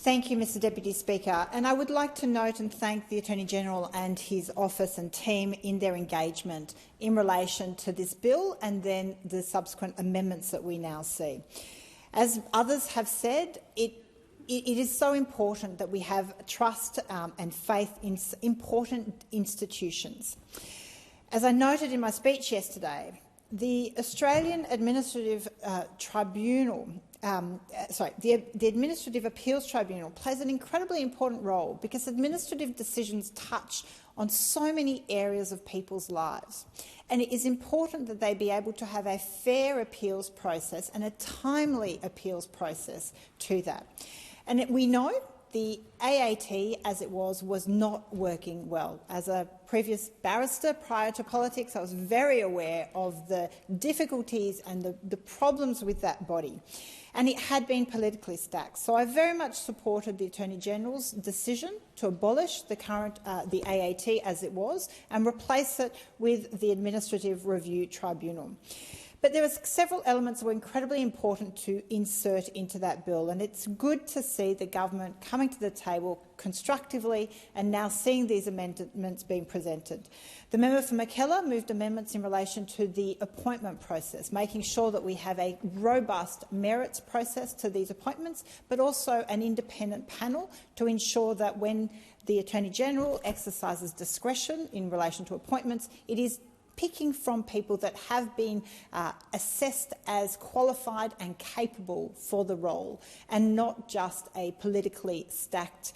Thank you, Mr Deputy Speaker. And I would like to note and thank the Attorney-General and his office and team in their engagement in relation to this bill and then the subsequent amendments that we now see. As others have said, it is so important that we have trust and faith in important institutions. As I noted in my speech yesterday, the Australian Administrative Tribunal, the Administrative Appeals Tribunal plays an incredibly important role because administrative decisions touch on so many areas of people's lives. And it is important that they be able to have a fair appeals process and a timely appeals process to that. And we know the AAT, as it was not working well. As a previous barrister prior to politics, I was very aware of the difficulties and the problems with that body. And it had been politically stacked. So I very much supported the Attorney-General's decision to abolish the current the AAT as it was and replace it with the Administrative Review Tribunal. But there are several elements that were incredibly important to insert into that bill, and it's good to see the government coming to the table constructively and now seeing these amendments being presented. The member for Mackellar moved amendments in relation to the appointment process, making sure that we have a robust merits process to these appointments, but also an independent panel to ensure that when the Attorney-General exercises discretion in relation to appointments, it is picking from people that have been assessed as qualified and capable for the role, and not just a politically stacked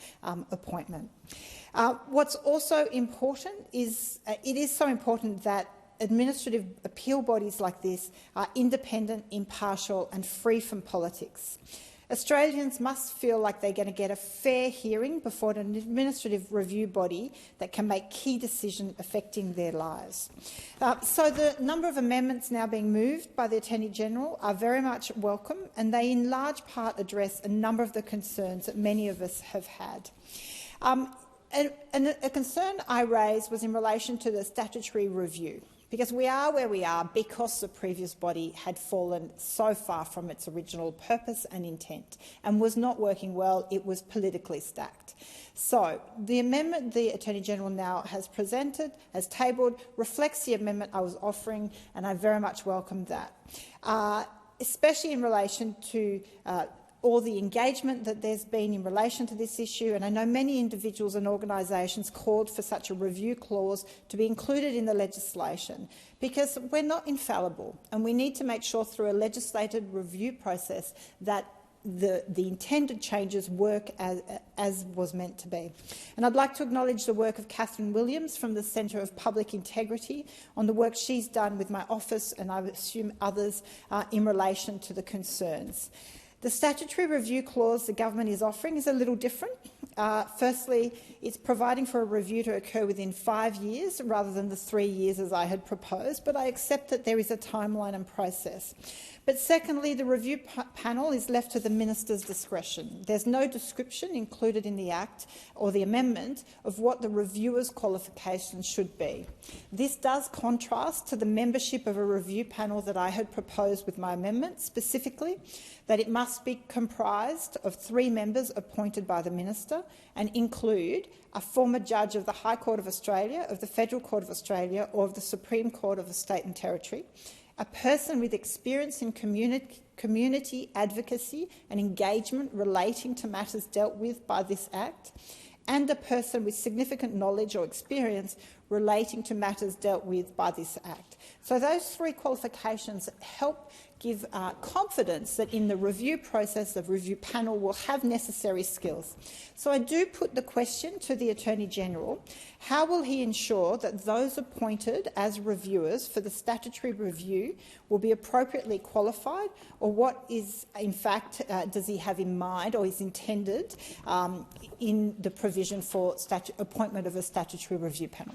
appointment. What's also important is it is so important that administrative appeal bodies like this are independent, impartial and free from politics. Australians must feel like they're going to get a fair hearing before an administrative review body that can make key decisions affecting their lives. So the number of amendments now being moved by the Attorney-General are very much welcome, and they in large part address a number of the concerns that many of us have had. A concern I raised was in relation to the statutory review, because we are where we are because the previous body had fallen so far from its original purpose and intent and was not working well. It was politically stacked. So the amendment the Attorney-General now has presented, has tabled, reflects the amendment I was offering, and I very much welcome that, especially in relation to all the engagement that there's been in relation to this issue. And I know many individuals and organisations called for such a review clause to be included in the legislation, because we're not infallible and we need to make sure through a legislated review process that the intended changes work as was meant to be. And I'd like to acknowledge the work of Catherine Williams from the Centre of Public Integrity on the work she's done with my office and I assume others in relation to the concerns. The statutory review clause the government is offering is a little different. Firstly, it's providing for a review to occur within 5 years rather than the 3 years as I had proposed, but I accept that there is a timeline and process. But secondly, the review panel is left to the minister's discretion. There's no description included in the Act or the amendment of what the reviewer's qualifications should be. This does contrast to the membership of a review panel that I had proposed with my amendment, specifically that it must be comprised of 3 members appointed by the minister and include a former judge of the High Court of Australia, of the Federal Court of Australia or of the Supreme Court of a state and territory, a person with experience in community advocacy and engagement relating to matters dealt with by this Act, and a person with significant knowledge or experience relating to matters dealt with by this Act. So those 3 qualifications help give confidence that in the review process, the review panel will have necessary skills. So I do put the question to the Attorney-General, how will he ensure that those appointed as reviewers for the statutory review will be appropriately qualified, or what is, in fact, does he have in mind or is intended in the provision for appointment of a statutory review panel?